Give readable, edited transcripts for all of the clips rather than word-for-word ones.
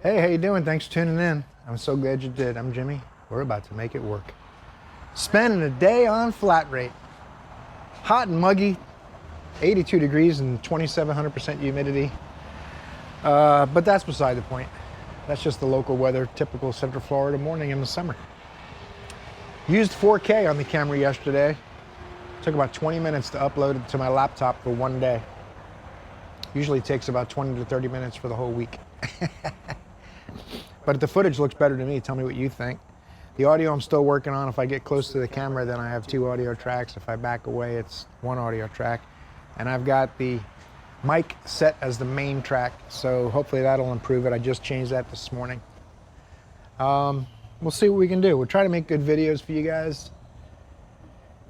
Hey, how you doing? Thanks for tuning in. I'm so glad you did. I'm Jimmy. We're about to make it work. Spending a day on flat rate. Hot and muggy, 82 degrees and 2,700% humidity. But that's beside the point. That's just the local weather, typical Central Florida morning in the summer. Used 4K on the camera yesterday. Took about 20 minutes to upload it to my laptop for one day. Usually takes about 20 to 30 minutes for the whole week. But the footage looks better to me. Tell me what you think. The audio I'm still working on. If I get close to the camera, then I have 2 audio tracks. If I back away, it's 1 audio track. And I've got the mic set as the main track, so hopefully that'll improve it. I just changed that this morning. We'll see what we can do. We'll try to make good videos for you guys.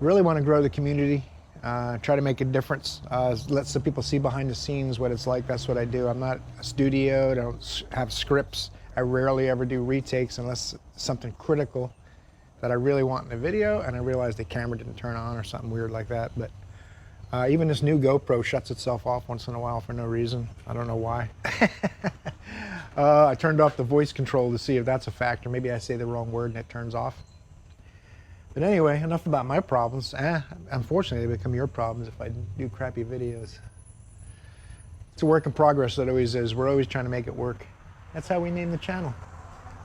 Really want to grow the community. Try to make a difference. Let some people see behind the scenes what it's like. That's what I do. I'm not a studio. I don't have scripts. I rarely ever do retakes unless it's something critical that I really want in the video and I realize the camera didn't turn on or something weird like that. But even this new GoPro shuts itself off once in a while for no reason. I don't know why. I turned off the voice control to see if that's a factor. Maybe I say the wrong word and it turns off. But anyway, enough about my problems. Unfortunately, they become your problems if I do crappy videos. It's a work in progress, that always is. We're always trying to make it work. That's how we name the channel.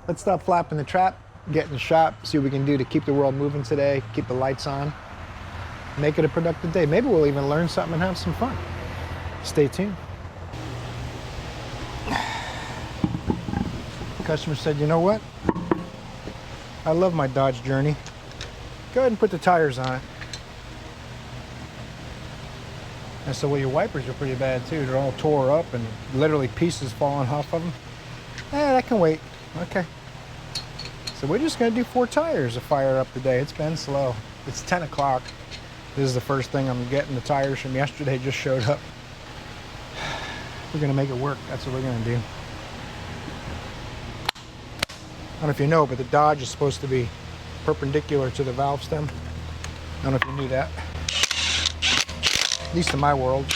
Let's stop flapping the trap, get in the shop, see what we can do to keep the world moving today, keep the lights on, make it a productive day. Maybe we'll even learn something and have some fun. Stay tuned. The customer said, you know what? I love my Dodge Journey. Go ahead and put the tires on it. I said, well, your wipers are pretty bad too. They're all tore up and literally pieces falling off of them. That can wait. Okay. So we're just gonna do 4 tires to fire up today. It's been slow. It's 10 o'clock. This is the first thing I'm getting. The tires from yesterday just showed up. We're gonna make it work. That's what we're gonna do. I don't know if you know, but the Dodge is supposed to be perpendicular to the valve stem. I don't know if you knew that. At least in my world.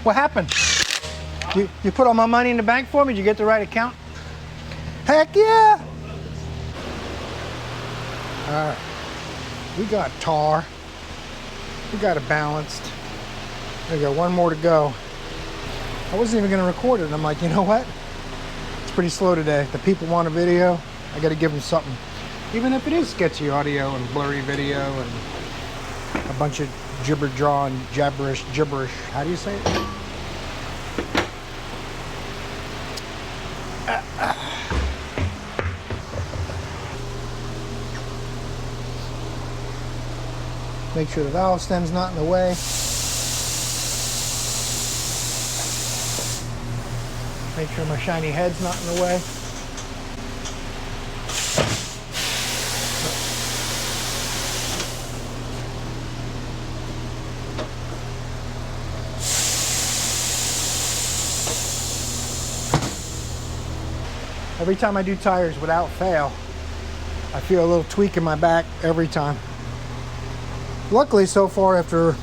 What happened? You put all my money in the bank for me? Did you get the right account? Heck yeah! Alright. We got tar. We got it balanced. We got 1 more to go. I wasn't even going to record it. And I'm like, you know what? It's pretty slow today. The people want a video. I got to give them something. Even if it is sketchy audio and blurry video and a bunch of jibber-jaw and gibberish. How do you say it? Make sure the valve stem's not in the way. Make sure my shiny head's not in the way. Every time I do tires, without fail, I feel a little tweak in my back every time. Luckily, so far, after,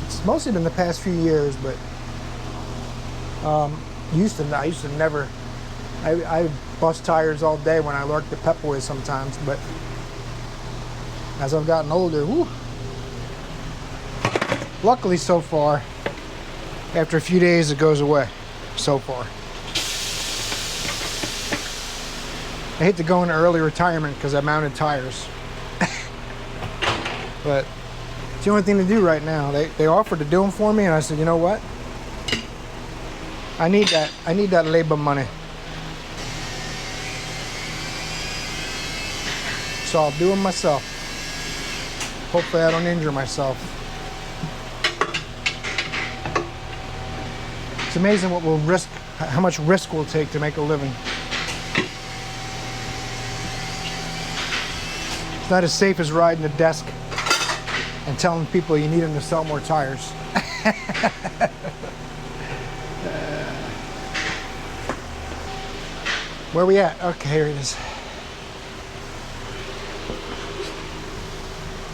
it's mostly been the past few years, but I used to never, I bust tires all day when I lurked at Pep Boys sometimes, but as I've gotten older, whew, luckily so far, after a few days it goes away, so far. I hate to go into early retirement because I mounted tires. But it's the only thing to do right now. They offered to do them for me and I said, you know what? I need that labor money. So I'll do them myself. Hopefully I don't injure myself. It's amazing what we'll risk, how much risk we'll take to make a living. It's not as safe as riding a desk and telling people you need them to sell more tires. Where we at? Okay, here it is.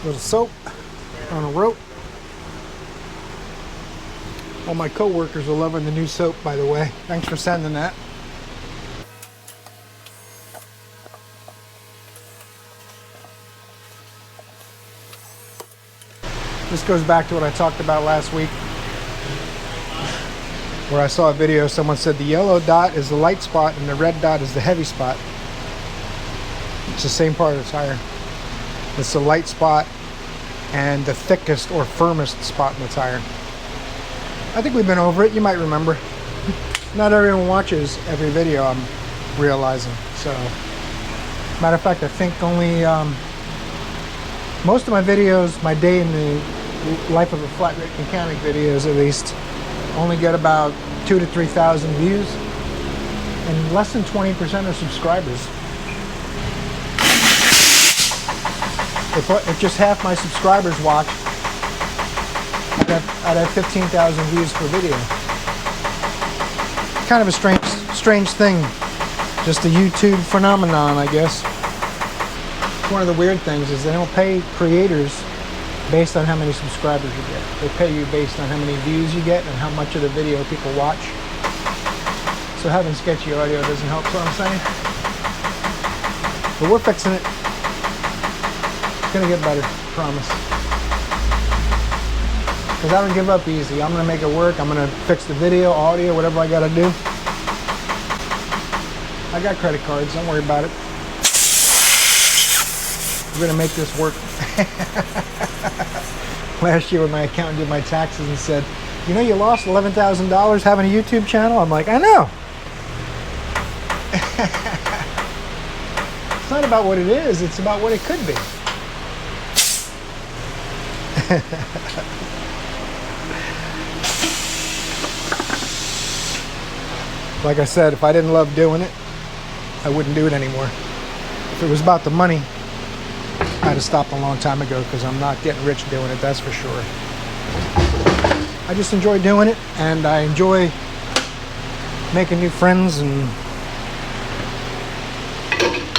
A little soap on a rope. All my co-workers are loving the new soap, by the way. Thanks for sending that. This goes back to what I talked about last week, where I saw a video, someone said the yellow dot is the light spot and the red dot is the heavy spot. It's the same part of the tire. It's the light spot and the thickest or firmest spot in the tire. I think we've been over it. You might remember. Not everyone watches every video, I'm realizing. So, matter of fact, I think only most of my videos, my day in the life of a flat rate mechanic videos at least, only get about 2,000 to 3,000 views, and less than 20% are subscribers. If just half my subscribers watch, I'd have 15,000 views per video. Kind of a strange thing. Just a YouTube phenomenon, I guess. One of the weird things is they don't pay creators based on how many subscribers you get. They pay you based on how many views you get and how much of the video people watch. So having sketchy audio doesn't help, is what I'm saying. But we're fixing it. It's gonna get better, promise. Because I don't give up easy. I'm gonna make it work. I'm gonna fix the video, audio, whatever I gotta do. I got credit cards, don't worry about it. We're gonna make this work. Last year when my accountant did my taxes and said, you know, you lost $11,000 having a YouTube channel? I'm like, I know. It's not about what it is, it's about what it could be. Like I said, if I didn't love doing it, I wouldn't do it anymore. If it was about the money, I'd have stopped a long time ago, because I'm not getting rich doing it, that's for sure. I just enjoy doing it, and I enjoy making new friends and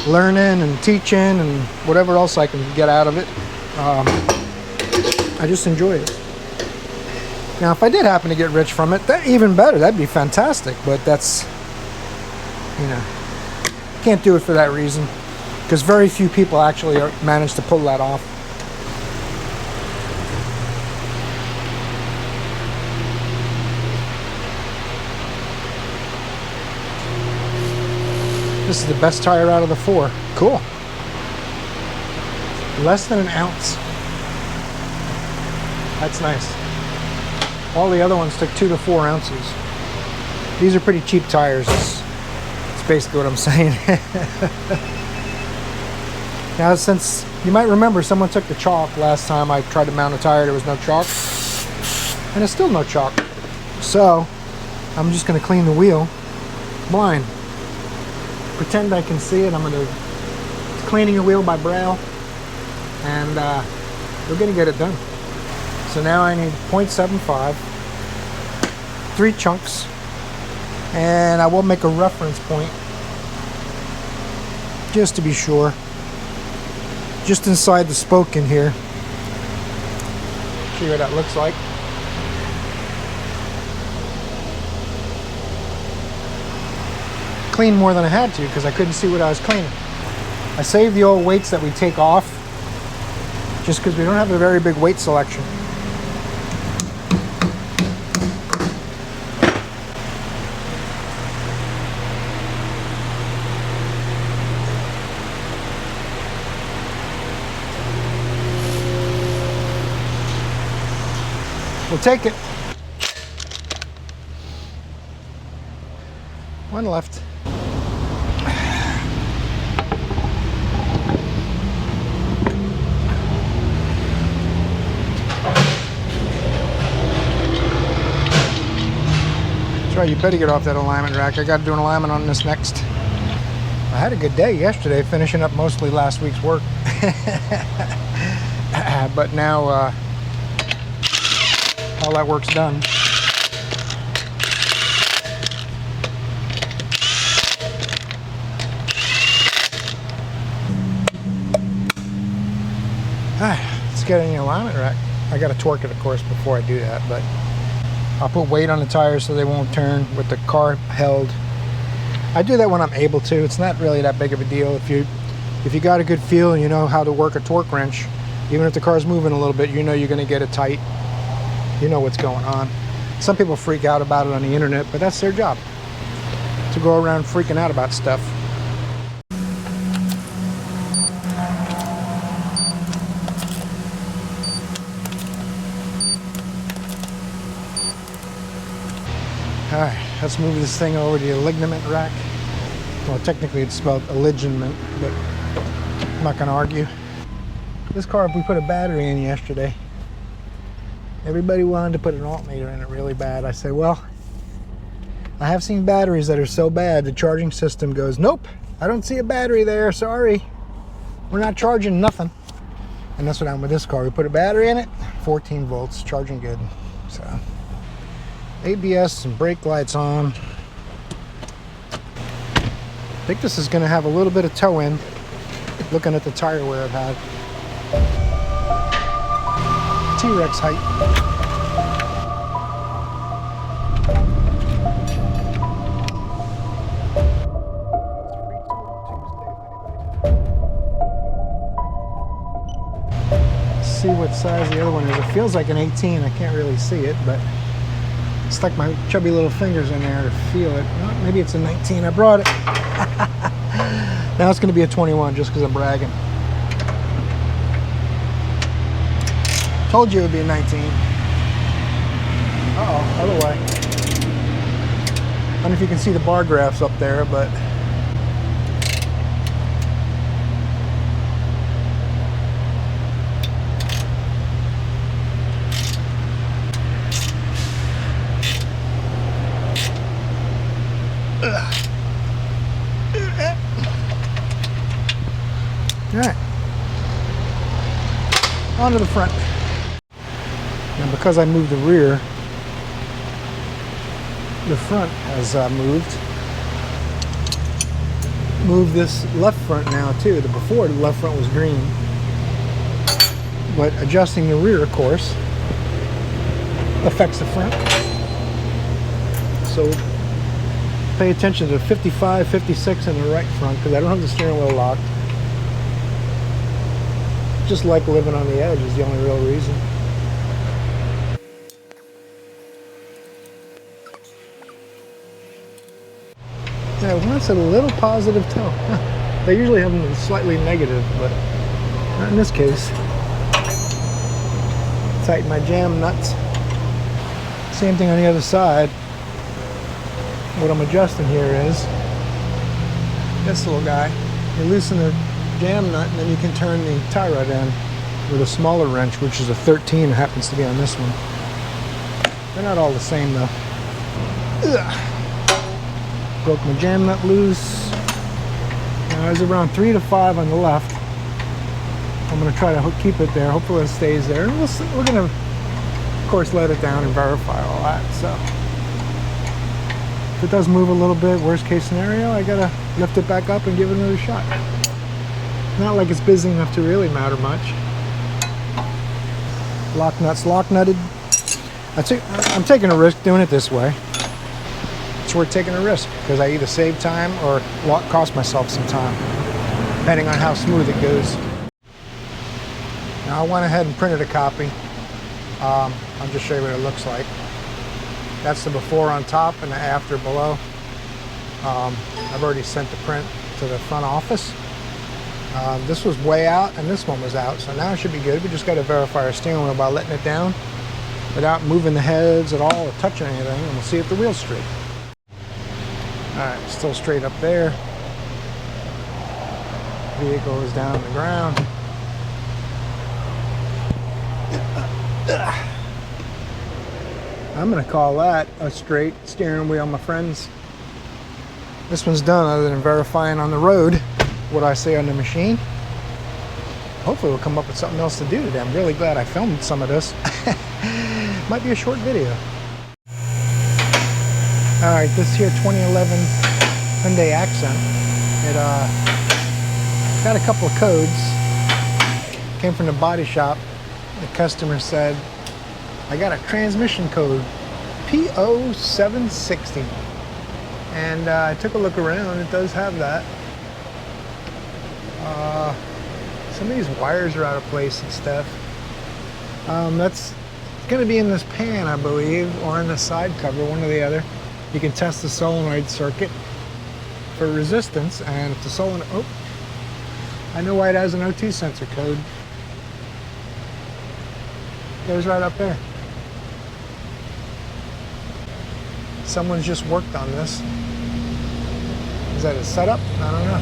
learning and teaching and whatever else I can get out of it. I just enjoy it. Now, if I did happen to get rich from it, that even better. That'd be fantastic. But that's, you know, can't do it for that reason, because very few people actually manage to pull that off. This is the best tire out of the 4. Cool. Less than an ounce. That's nice. All the other ones took 2 to 4 ounces. These are pretty cheap tires. It's basically what I'm saying. Now, since you might remember, someone took the chalk last time I tried to mount a tire, there was no chalk. And it's still no chalk. So, I'm just going to clean the wheel blind. Pretend I can see it. I'm going to cleaning the wheel by brow. And we're going to get it done. So now I need 0.75, 3 chunks, and I will make a reference point just to be sure. Just inside the spoke in here. See what that looks like. Clean more than I had to because I couldn't see what I was cleaning. I saved the old weights that we take off just because we don't have a very big weight selection. We'll take it. One left. That's right, you better get off that alignment rack. I got to do an alignment on this next. I had a good day yesterday, finishing up mostly last week's work. But now all that work's done. Let's get in the alignment rack. I got to torque it, of course, before I do that, but I'll put weight on the tires so they won't turn with the car held. I do that when I'm able to. It's not really that big of a deal. If you got a good feel and you know how to work a torque wrench, even if the car's moving a little bit, you know you're going to get it tight. You know what's going on. Some people freak out about it on the internet, but that's their job, to go around freaking out about stuff. Alright, let's move this thing over to the ligament rack. Well, technically it's spelled alignment, but I'm not going to argue. This car, we put a battery in yesterday. Everybody wanted to put an alternator in it really bad. I said, well, I have seen batteries that are so bad the charging system goes, nope, I don't see a battery there, sorry. We're not charging nothing. And that's what happened with this car. We put a battery in it, 14 volts, charging good. So, ABS and brake lights on. I think this is going to have a little bit of toe in, looking at the tire wear I've had. T-Rex height. See what size the other one is. It feels like an 18. I can't really see it, but stuck my chubby little fingers in there to feel it. Well, maybe it's a 19. I brought it. Now it's going to be a 21 just because I'm bragging. Told you it would be a 19. Uh-oh, other way. I don't know if you can see the bar graphs up there, but alright. On to the front. And because I moved the rear, the front has moved. Move this left front now too. Before the left front was green. But adjusting the rear, of course, affects the front. So pay attention to 55, 56 in the right front because I don't have the steering wheel locked. Just like living on the edge is the only real reason. Yeah, once a little positive tone. They usually have them slightly negative, but not in this case. Tighten my jam nuts. Same thing on the other side. What I'm adjusting here is this little guy. You loosen the jam nut and then you can turn the tie rod in with a smaller wrench, which is a 13. It happens to be on this one. They're not all the same though. Ugh. Broke my jam nut loose. Now there's around 3 to 5 on the left. I'm going to try to keep it there. Hopefully it stays there. We're going to, of course, let it down and verify all that. So if it does move a little bit, worst case scenario, I got to lift it back up and give it another shot. Not like it's busy enough to really matter much. Lock nuts lock nutted. I'm taking a risk doing it this way. It's worth taking a risk because I either save time or cost myself some time, depending on how smooth it goes. Now I went ahead and printed a copy. I'll just show you what it looks like. That's the before on top and the after below. I've already sent the print to the front office. This was way out and this one was out, so now it should be good. We just got to verify our steering wheel by letting it down without moving the heads at all or touching anything, and we'll see if the wheel's straight. Alright, still straight up there. Vehicle is down on the ground. I'm going to call that a straight steering wheel, my friends. This one's done other than verifying on the road what I say on the machine. Hopefully we'll come up with something else to do today. I'm really glad I filmed some of this. Might be a short video. Alright, this here 2011 Hyundai Accent. It got a couple of codes. Came from the body shop. The customer said, I got a transmission code, PO760. And I took a look around. It does have that. Some of these wires are out of place and stuff. That's going to be in this pan, I believe, or in the side cover, one or the other. You can test the solenoid circuit for resistance, and if the solenoid, oh, I know why it has an O2 sensor code. It goes right up there. Someone's just worked on this. Is that a setup? I don't know.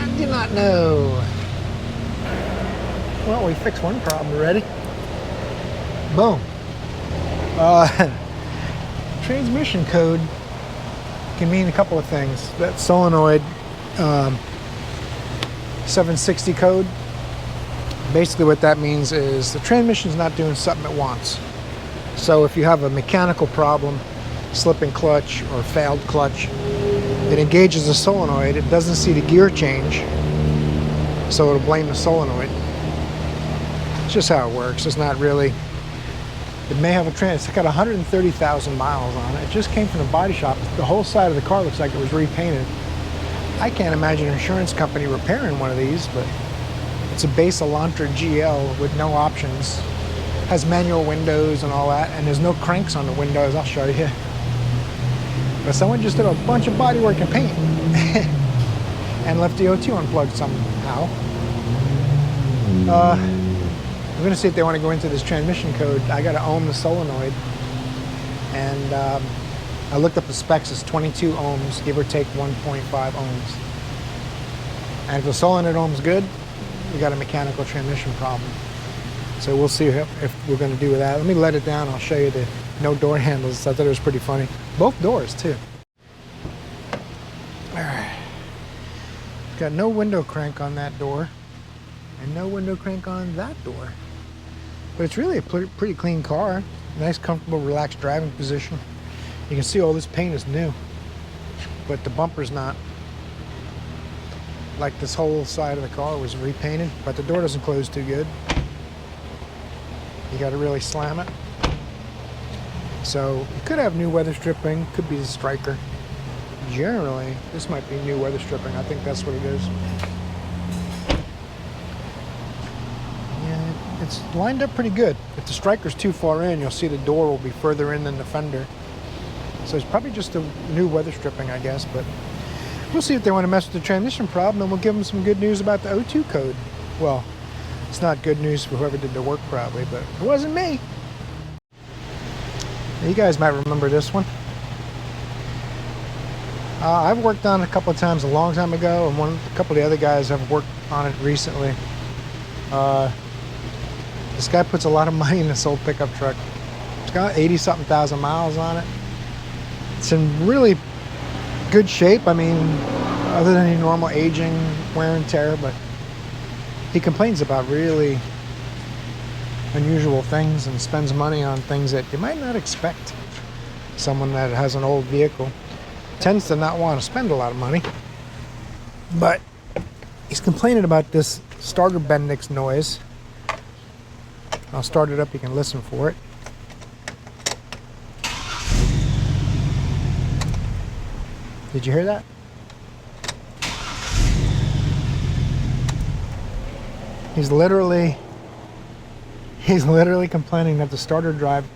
I do not know. Well, we fixed one problem already. Boom. Transmission code can mean a couple of things. That solenoid 760 code, basically what that means is the transmission's not doing something it wants. So if you have a mechanical problem, slipping clutch or failed clutch, it engages the solenoid. It doesn't see the gear change, so it'll blame the solenoid. It's just how it works. It's not really, it may have a it's got 130,000 miles on it. It just came from the body shop. The whole side of the car looks like it was repainted. I can't imagine an insurance company repairing one of these, but it's a base Elantra GL with no options. Has manual windows and all that, and there's no cranks on the windows. I'll show you. But someone just did a bunch of bodywork and paint and left the O2 unplugged somehow. I'm going to see if they want to go into this transmission code. I got to ohm the solenoid, and I looked up the specs. It's 22 ohms, give or take 1.5 ohms. And if the solenoid ohm's good, we got a mechanical transmission problem. So we'll see if we're going to do with that. Let me let it down. I'll show you the no door handles. I thought it was pretty funny. Both doors too. All right. Got no window crank on that door, and no window crank on that door. But it's really a pretty clean car. Nice, comfortable, relaxed driving position. You can see all this paint is new, but the bumper's not. Like this whole side of the car was repainted, but the door doesn't close too good. You got to really slam it. So you could have new weather stripping, could be the striker. Generally, this might be new weather stripping. I think that's what it is. Yeah, it's lined up pretty good. If the striker's too far in, you'll see the door will be further in than the fender. So it's probably just a new weather stripping, I guess. But we'll see if they want to mess with the transmission problem, and we'll give them some good news about the O2 code. Well, it's not good news for whoever did the work probably, but it wasn't me. You guys might remember this one. I've worked on it a couple of times a long time ago, and a couple of the other guys have worked on it recently. This guy puts a lot of money in this old pickup truck. It's got 80-something thousand miles on it. It's in really good shape. I mean, other than any normal aging, wear and tear, but he complains about really unusual things and spends money on things that you might not expect. Someone that has an old vehicle tends to not want to spend a lot of money, but he's complaining about this starter Bendix noise. I'll start it up, you can listen for it. Did you hear that? He's literally complaining that the starter drive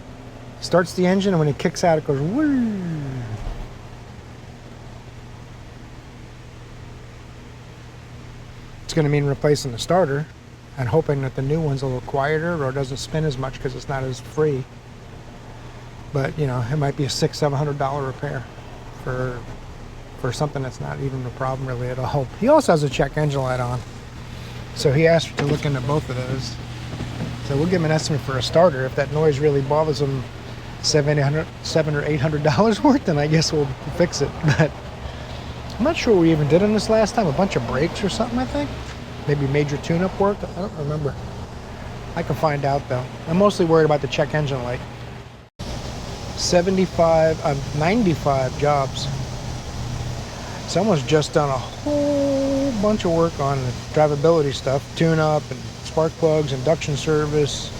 starts the engine, and when he kicks out, it goes woo. It's going to mean replacing the starter and hoping that the new one's a little quieter or doesn't spin as much because it's not as free. But you know, it might be a $600-700 repair for something that's not even a problem really at all. He also has a check engine light on, so he asked to look into both of those. So we'll give him an estimate for a starter. If that noise really bothers him $700 or $800 worth, then I guess we'll fix it. But I'm not sure what we even did on this last time. A bunch of brakes or something, I think. Maybe major tune-up work. I don't remember. I can find out though. I'm mostly worried about the check engine light. 95 jobs. Someone's just done a whole bunch of work on the drivability stuff, tune-up and spark plugs, induction service,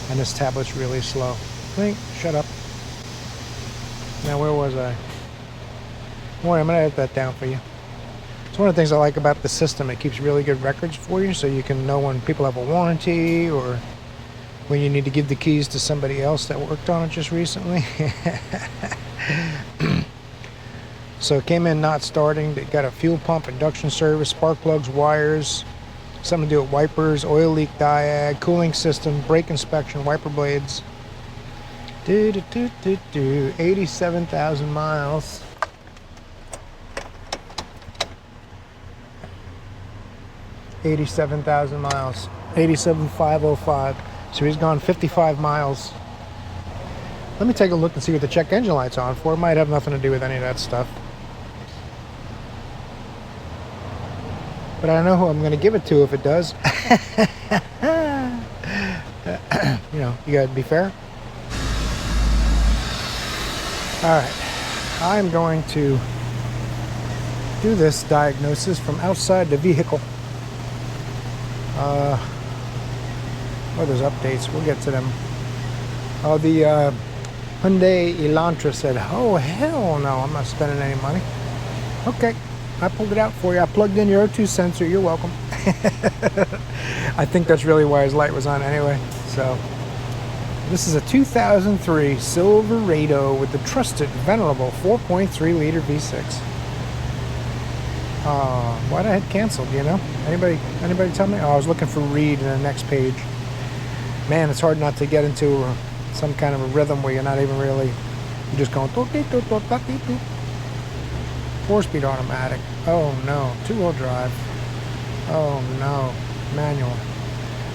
and this tablet's really slow. think. Shut up. Now, where was I? Don't worry, I'm going to edit that down for you. It's one of the things I like about the system. It keeps really good records for you, so you can know when people have a warranty or when you need to give the keys to somebody else that worked on it just recently. So it came in not starting. It got a fuel pump, induction service, spark plugs, wires, something to do with wipers, oil leak diag, cooling system, brake inspection, wiper blades. 87,000 miles. 87,000 miles. 87,505. So he's gone 55 miles. Let me take a look and see what the check engine light's on for. It might have nothing to do with any of that stuff. But I know who I'm going to give it to if it does. You know, you got to be fair. Alright, I'm going to do this diagnosis from outside the vehicle. Oh, there's updates. We'll get to them. Oh, the Hyundai Elantra said, oh, hell no, I'm not spending any money. Okay, I pulled it out for you. I plugged in your O2 sensor. You're welcome. I think that's really why his light was on anyway. So, this is a 2003 Silverado with the trusted, venerable 4.3 liter V6. Why'd I hit cancel? Do you know? Anybody tell me? Oh, I was looking for read in the next page. Man, it's hard not to get into some kind of a rhythm where you're not even really, you're just going 4-speed automatic. Oh no, 2-wheel drive. Oh no, manual,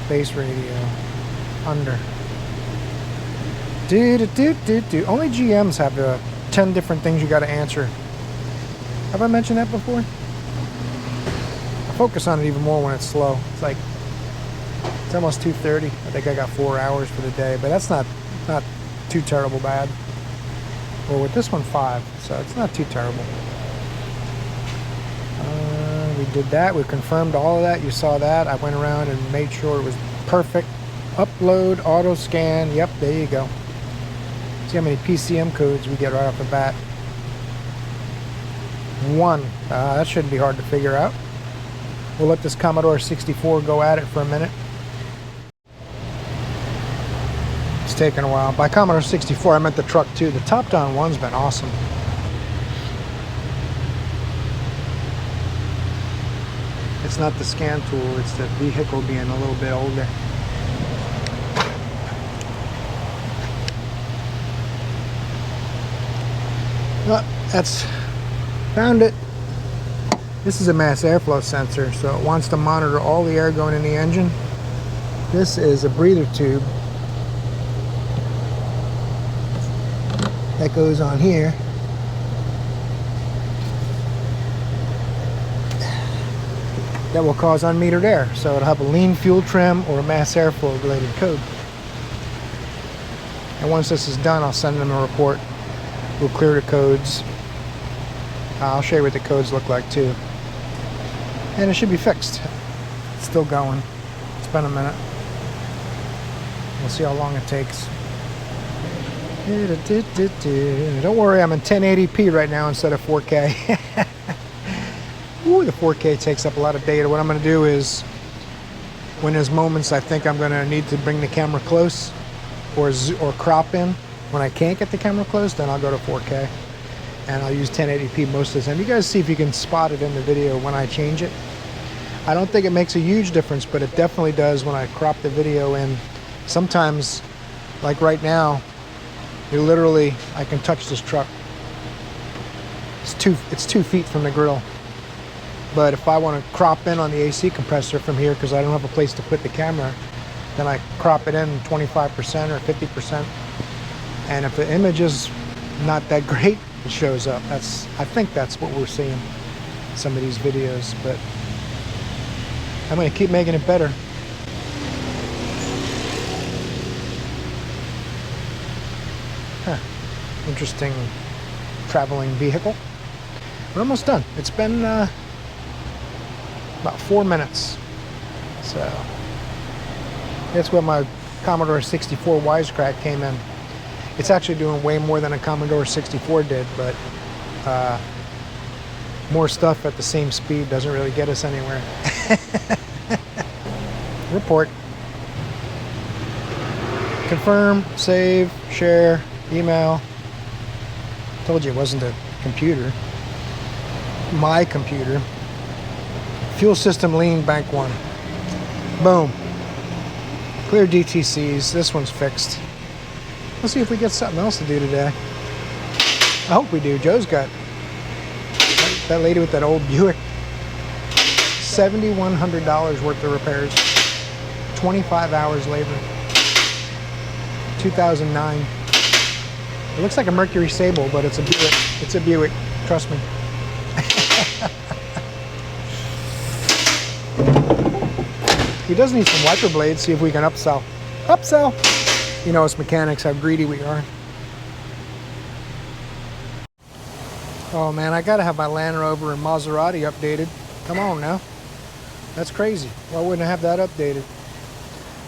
base radio, under. Only GMs have 10 different things you got to answer. Have I mentioned that before? I focus on it even more when it's slow. It's almost 2:30. I think I got 4 hours for the day, but that's not too terrible bad. Well, with this one 5, so it's not too terrible. We did that. We confirmed all of that. You saw that. I went around and made sure it was perfect. Upload, auto scan. Yep, there you go. See how many PCM codes we get right off the bat. 1. That shouldn't be hard to figure out. We'll let this Commodore 64 go at it for a minute. It's taken a while. By Commodore 64, I meant the truck too. The top-down one's been awesome. It's not the scan tool, it's the vehicle being a little bit older. Well, that's found it. This is a mass airflow sensor, so it wants to monitor all the air going in the engine. This is a breather tube that goes on here. That will cause unmetered air, so it'll have a lean fuel trim or a mass airflow related code. And once this is done, I'll send them a report. We'll clear the codes. I'll show you what the codes look like too. And it should be fixed. It's still going. It's been a minute. We'll see how long it takes. Don't worry, I'm in 1080p right now instead of 4K. Ooh, the 4K takes up a lot of data. What I'm going to do is, when there's moments I think I'm going to need to bring the camera close or crop in, when I can't get the camera close, then I'll go to 4K. And I'll use 1080p most of the time. You guys see if you can spot it in the video when I change it. I don't think it makes a huge difference, but it definitely does when I crop the video in. Sometimes, like right now, I can touch this truck. It's 2 feet from the grill. But if I want to crop in on the AC compressor from here because I don't have a place to put the camera, then I crop it in 25% or 50%. And if the image is not that great, it shows up. I think that's what we're seeing in some of these videos, but I'm going to keep making it better. Interesting traveling vehicle. We're almost done. It's been about 4 minutes. So that's where my Commodore 64 wisecrack came in. It's actually doing way more than a Commodore 64 did, but more stuff at the same speed doesn't really get us anywhere. Report. Confirm, save, share, email. Told you it wasn't a computer. My computer. Fuel system lean, bank 1. Boom. Clear DTCs. This one's fixed. Let's see if we get something else to do today. I hope we do. Joe's got that lady with that old Buick. $7,100 worth of repairs. 25 hours labor. 2009. It looks like a Mercury Sable, but it's a Buick. It's a Buick. Trust me. He does need some wiper blades. See if we can upsell. Upsell! You know us mechanics, how greedy we are. Oh man, I gotta have my Land Rover and Maserati updated. Come on now. That's crazy. Why wouldn't I have that updated?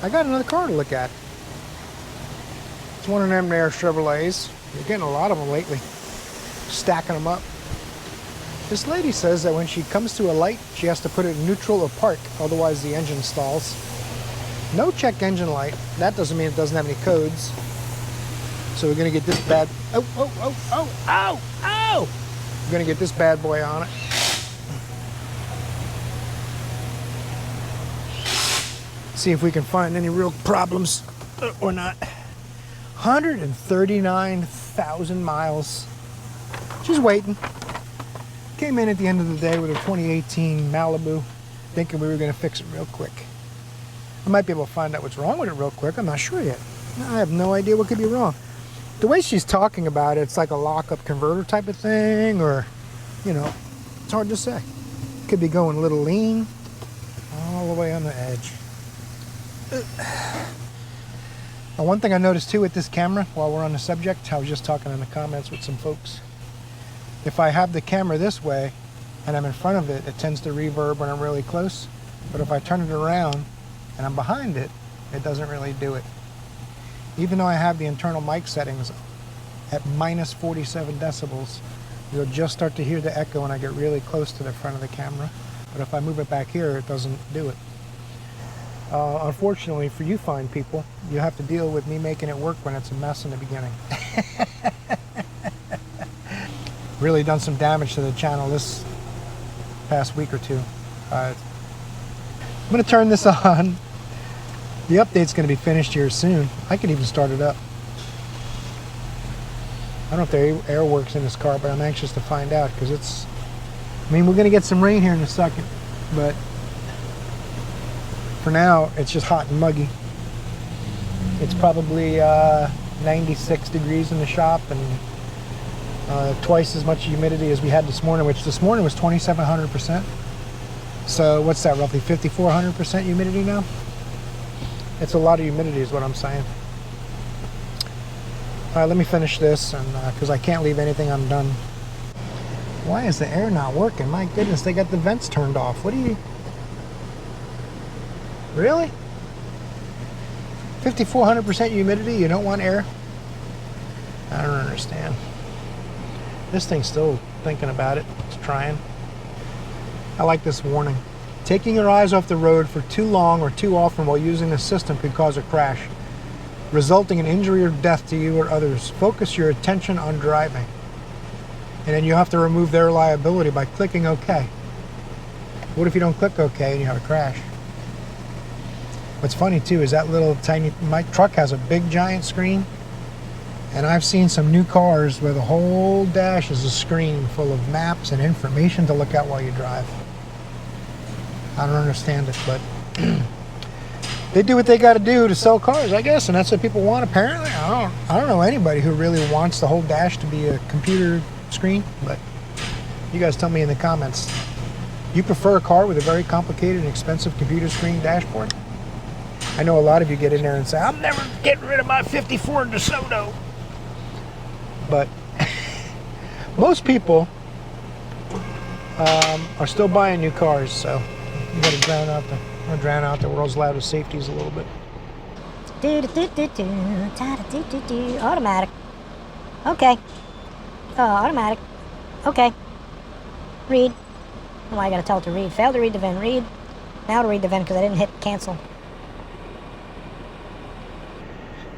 I got another car to look at. It's one of them there Chevrolets. You're getting a lot of them lately. Stacking them up. This lady says that when she comes to a light, she has to put it in neutral or park, otherwise the engine stalls. No check engine light. That doesn't mean it doesn't have any codes. So we're gonna get this bad. Oh, oh, oh, oh, ow, ow! We're gonna get this bad boy on it. See if we can find any real problems or not. 139,000 miles. Just waiting. Came in at the end of the day with a 2018 Malibu, thinking we were going to fix it real quick. I might be able to find out what's wrong with it real quick. I'm not sure yet. I have no idea what could be wrong. The way she's talking about it, it's like a lock-up converter type of thing, or, you know, it's hard to say. Could be going a little lean, all the way on the edge. Now, one thing I noticed too with this camera, while we're on the subject, I was just talking in the comments with some folks. If I have the camera this way and I'm in front of it, it tends to reverb when I'm really close. But if I turn it around and I'm behind it, it doesn't really do it. Even though I have the internal mic settings at minus 47 decibels, you'll just start to hear the echo when I get really close to the front of the camera. But if I move it back here, it doesn't do it. Unfortunately for you fine people, you have to deal with me making it work when it's a mess in the beginning. Really done some damage to the channel this past week or two. I'm going to turn this on. The update's going to be finished here soon. I can even start it up. I don't know if the air works in this car, but I'm anxious to find out because it's... I mean, we're going to get some rain here in a second, but for now, it's just hot and muggy. It's probably 96 degrees in the shop and twice as much humidity as we had this morning, which this morning was 2,700%. So what's that, roughly 5,400% humidity now? It's a lot of humidity is what I'm saying. All right, let me finish this, and because I can't leave anything undone. Why is the air not working? My goodness, they got the vents turned off. What do you... Really? 5,400% humidity, you don't want air? I don't understand. This thing's still thinking about it. It's trying. I like this warning. Taking your eyes off the road for too long or too often while using the system could cause a crash, resulting in injury or death to you or others. Focus your attention on driving. And then you have to remove their liability by clicking OK. What if you don't click OK and you have a crash? What's funny too is that little tiny, my truck has a big giant screen, and I've seen some new cars where the whole dash is a screen full of maps and information to look at while you drive. I don't understand it, but they do what they got to do to sell cars, I guess, and that's what people want apparently. I don't know anybody who really wants the whole dash to be a computer screen, but you guys tell me in the comments. You prefer a car with a very complicated and expensive computer screen dashboard? I know a lot of you get in there and say, I'm never getting rid of my 54 DeSoto. But most people are still buying new cars, so you got to drown out the world's loudest safeties a little bit. Automatic. Okay. Automatic. Okay. Read. Oh, I gotta tell it to read. Failed to read the VIN. Read. Now to read the VIN because I didn't hit cancel.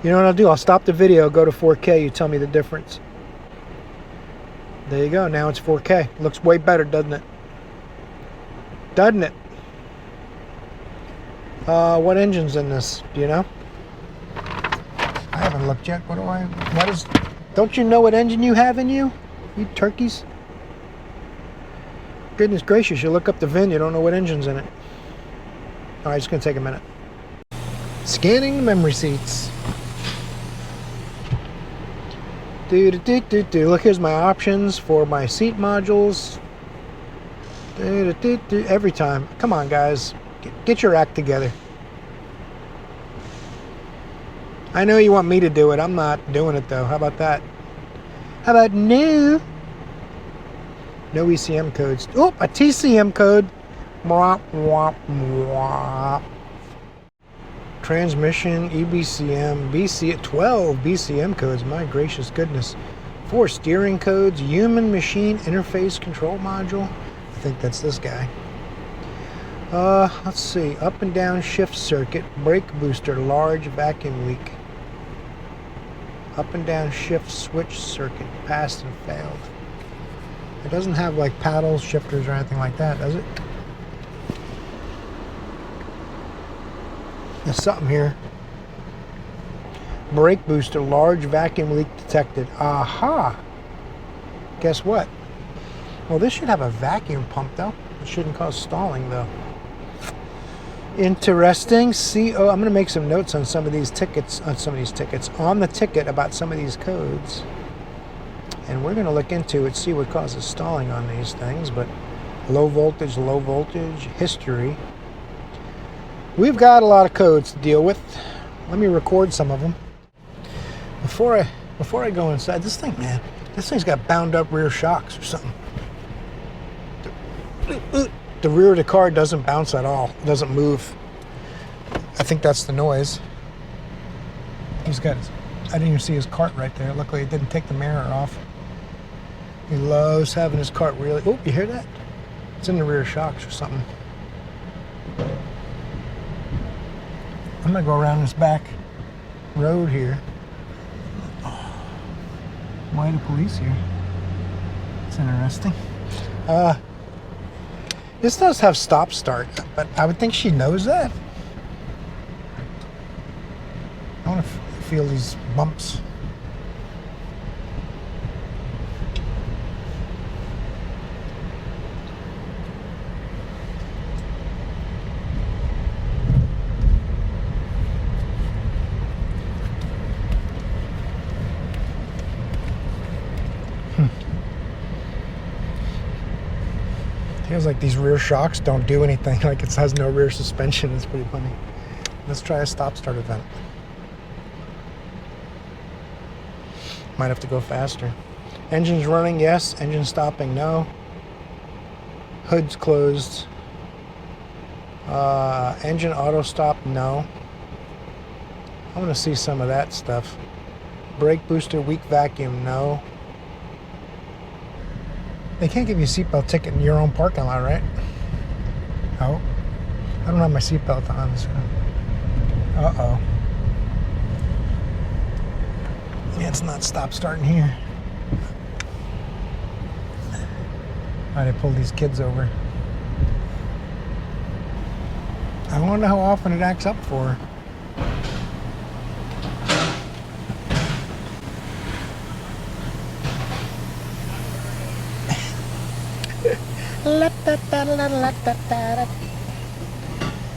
You know what I'll do? I'll stop the video, go to 4K, you tell me the difference. There you go, now it's 4K. Looks way better, doesn't it? Doesn't it? What engine's in this? Do you know? I haven't looked yet. Don't you know what engine you have in you? You turkeys? Goodness gracious, you look up the VIN, you don't know what engine's in it. Alright, it's going to take a minute. Scanning the memory seats. Look, here's my options for my seat modules. Every time. Come on, guys. Get your act together. I know you want me to do it. I'm not doing it, though. How about that? How about no? No ECM codes. Oh, a TCM code. Mwah, mwah, mwah. Transmission, EBCM, BC, 12 BCM codes. My gracious goodness. 4 steering codes, human machine interface control module. I think that's this guy. Let's see. Up and down shift circuit, brake booster, large vacuum leak. Up and down shift switch circuit, passed and failed. It doesn't have like paddles, shifters, or anything like that, does it? There's something here. Brake booster, large vacuum leak detected. Aha! Guess what? Well, this should have a vacuum pump, though. It shouldn't cause stalling, though. Interesting. I'm going to make some notes on some of these tickets, on the ticket about some of these codes. And we're going to look into it, see what causes stalling on these things. But low voltage, history. We've got a lot of codes to deal with. Let me record some of them. Before I go inside, this thing's got bound up rear shocks or something. The rear of the car doesn't bounce at all. It doesn't move. I think that's the noise. I didn't even see his cart right there. Luckily, it didn't take the mirror off. He loves having his cart really. Oh, you hear that? It's in the rear shocks or something. I'm gonna go around this back road here. Why the police here? It's interesting. This does have stop start, but I would think she knows that. I want to feel these bumps. Feels like these rear shocks don't do anything, like it has no rear suspension. It's pretty funny. Let's try a stop start event. Might have to go faster. Engine's running, yes. Engine stopping, no. Hood's closed. Engine auto stop, no. I want to see some of that stuff. Brake booster, weak vacuum, no. They can't give you a seatbelt ticket in your own parking lot, right? Oh. I don't have my seatbelt on, so. Uh-oh. Yeah, it's not stop starting here. Why they pull these kids over? I wonder how often it acts up for her.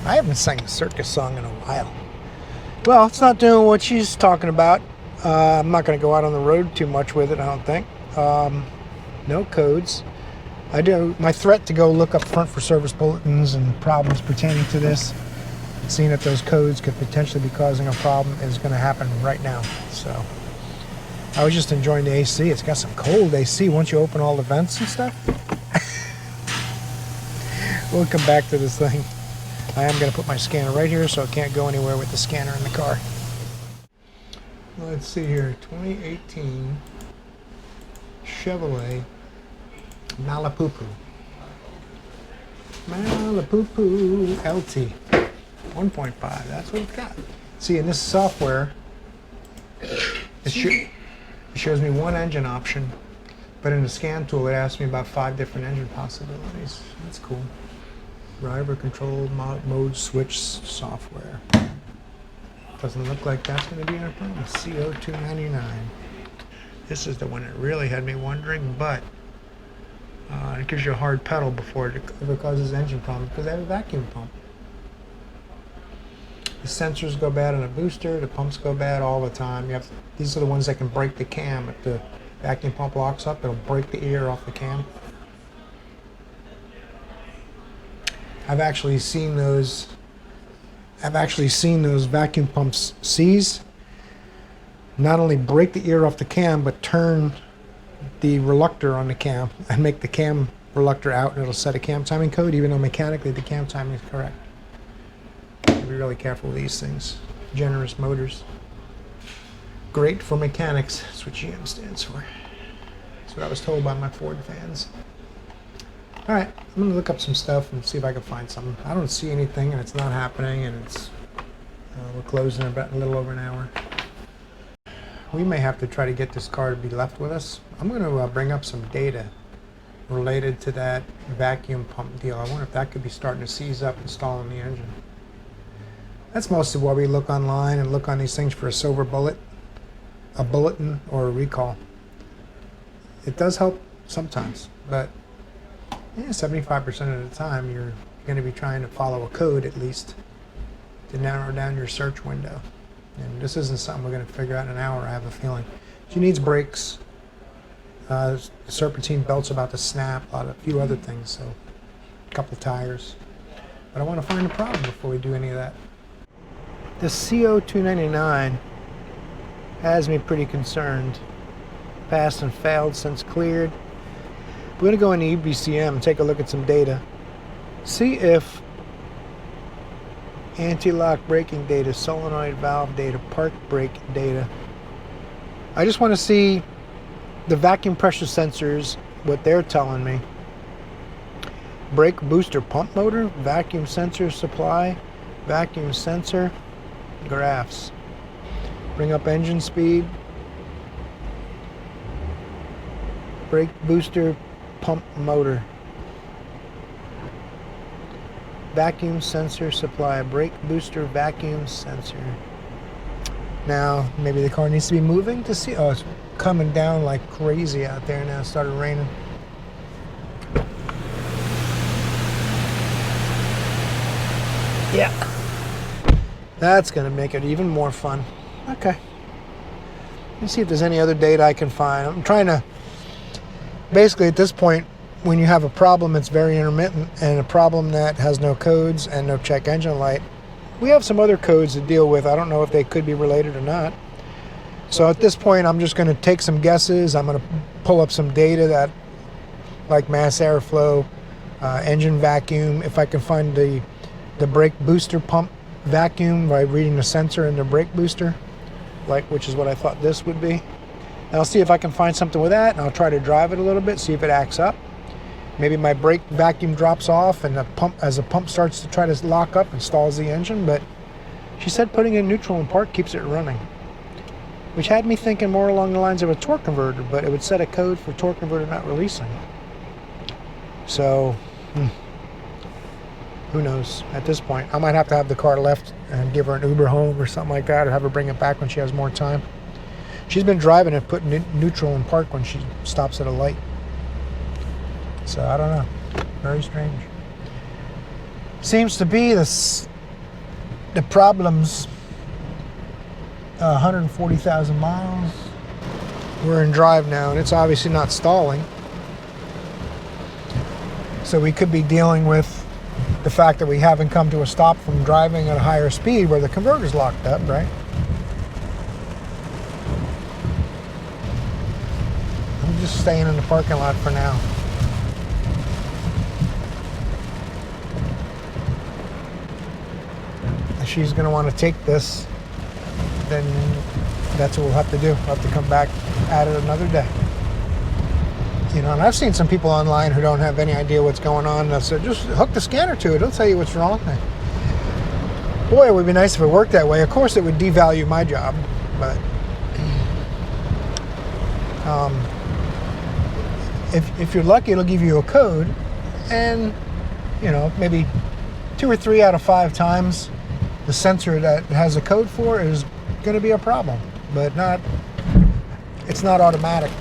I haven't sang a circus song in a while. Well, it's not doing what she's talking about. I'm not going to go out on the road too much with it, I don't think. No codes. My threat to go look up front for service bulletins and problems pertaining to this, seeing that those codes could potentially be causing a problem, is going to happen right now. So I was just enjoying the AC. It's got some cold AC once you open all the vents and stuff. We'll come back to this thing. I am going to put my scanner right here so I can't go anywhere with the scanner in the car. Let's see here, 2018 Chevrolet Malibu. Malibu LT 1.5. That's what it's got. See, in this software, it shows me one engine option, but in the scan tool, it asks me about 5 different engine possibilities. That's cool. Driver control mode switch software. Doesn't look like that's going to be our problem. CO299. This is the one that really had me wondering, but it gives you a hard pedal before it ever causes engine problems because they have a vacuum pump. The sensors go bad on the booster, the pumps go bad all the time. These are the ones that can break the cam. If the vacuum pump locks up, it'll break the ear off the cam. I've actually seen those vacuum pumps seize, not only break the ear off the cam, but turn the reluctor on the cam and make the cam reluctor out, and it'll set a cam timing code even though mechanically the cam timing is correct. Be really careful with these things. Generous motors. Great for mechanics. That's what GM stands for. That's what I was told by my Ford fans. Alright, I'm going to look up some stuff and see if I can find something. I don't see anything and it's not happening, and it's we're closing in about a little over an hour. We may have to try to get this car to be left with us. I'm going to bring up some data related to that vacuum pump deal. I wonder if that could be starting to seize up and stall in the engine. That's most of why we look online and look on these things for a silver bullet, a bulletin, or a recall. It does help sometimes, but 75% of the time you're going to be trying to follow a code at least to narrow down your search window. And this isn't something we're going to figure out in an hour, I have a feeling. She needs brakes. The serpentine belt's about to snap, a few other things, so a couple tires. But I want to find a problem before we do any of that. The CO299 has me pretty concerned. Passed and failed since cleared. We're going to go into EBCM and take a look at some data. See if anti-lock braking data, solenoid valve data, park brake data. I just want to see the vacuum pressure sensors, what they're telling me. Brake booster pump motor, vacuum sensor supply, vacuum sensor, graphs. Bring up engine speed. Brake booster pump motor. Vacuum sensor supply, brake booster vacuum sensor. Now, maybe the car needs to be moving to see. Oh, it's coming down like crazy out there now. It started raining. Yeah. That's going to make it even more fun. Okay. Let's see if there's any other data I can find. I'm trying to, basically at this point, when you have a problem it's very intermittent, and a problem that has no codes and no check engine light, we have some other codes to deal with. I don't know if they could be related or not. So at this point I'm just going to take some guesses. I'm going to pull up some data that, like mass airflow, engine vacuum, if I can find the brake booster pump vacuum by reading the sensor in the brake booster, like, which is what I thought this would be. And I'll see if I can find something with that, and I'll try to drive it a little bit, see if it acts up. Maybe my brake vacuum drops off and the pump, as the pump starts to try to lock up, and stalls the engine. But she said putting in neutral and park keeps it running, which had me thinking more along the lines of a torque converter, but it would set a code for torque converter not releasing. So who knows at this point. I might have to have the car left and give her an Uber home or something like that, or have her bring it back when she has more time. She's been driving it, putting neutral and park when she stops at a light. So I don't know. Very strange. Seems to be the problem's 140,000 miles. We're in drive now, and it's obviously not stalling. So we could be dealing with the fact that we haven't come to a stop from driving at a higher speed where the converter's locked up, right? I'm just staying in the parking lot for now. If she's going to want to take this, then that's what we'll have to do. We'll have to come back at it another day. You know, and I've seen some people online who don't have any idea what's going on. I said, just hook the scanner to it. It'll tell you what's wrong. Boy, it would be nice if it worked that way. Of course, it would devalue my job, but if you're lucky, it'll give you a code, and you know, maybe 2 or 3 out of 5 times the sensor that it has a code for is going to be a problem, but it's not automatic.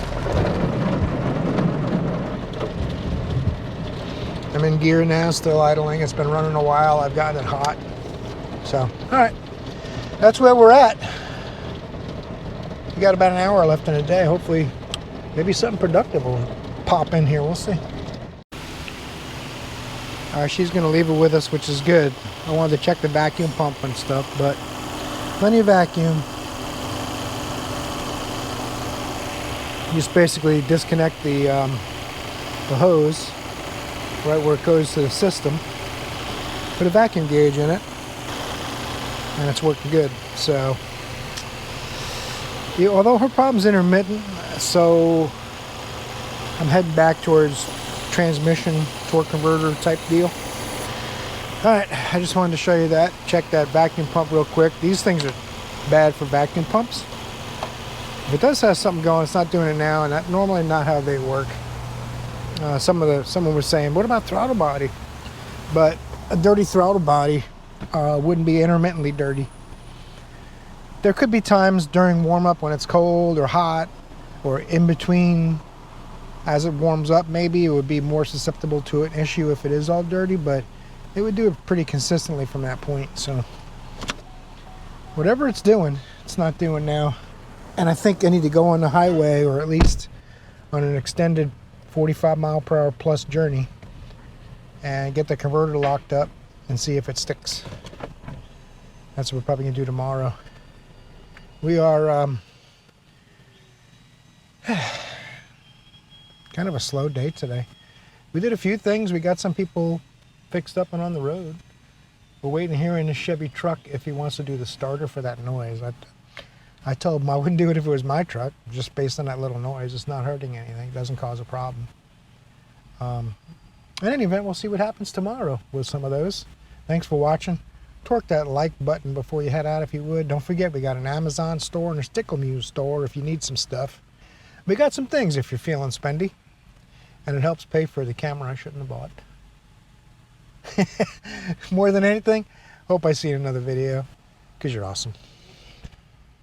I'm in gear now, still idling. It's been running a while. I've gotten it hot. So, all right, that's where we're at. We got about an hour left in the day. Hopefully, maybe something productive will pop in here. We'll see. All right, she's going to leave it with us, which is good. I wanted to check the vacuum pump and stuff, but plenty of vacuum. You just basically disconnect the hose right where it goes to the system. Put a vacuum gauge in it, and it's working good. So, yeah, although her problem's intermittent, so I'm heading back towards transmission torque converter type deal. All right, I just wanted to show you that. Check that vacuum pump real quick. These things are bad for vacuum pumps. If it does have something going, it's not doing it now, and that's normally not how they work. Someone was saying, what about throttle body? But a dirty throttle body wouldn't be intermittently dirty. There could be times during warm-up when it's cold or hot, or in between as it warms up. Maybe it would be more susceptible to an issue if it is all dirty, but it would do it pretty consistently from that point. So whatever it's doing, it's not doing now. And I think I need to go on the highway, or at least on an extended 45-mile-per-hour plus journey, and get the converter locked up and see if it sticks. That's what we're probably gonna do tomorrow. We are kind of a slow day today. We did a few things. We got some people fixed up and on the road. We're waiting here in the Chevy truck if he wants to do the starter for that noise. I told him I wouldn't do it if it was my truck, just based on that little noise. It's not hurting anything. It doesn't cause a problem. In any event, we'll see what happens tomorrow with some of those. Thanks for watching. Torque that like button before you head out if you would. Don't forget, we got an Amazon store and a Sticklemuse store if you need some stuff. We got some things if you're feeling spendy. And it helps pay for the camera I shouldn't have bought. More than anything, hope I see you in another video, because you're awesome.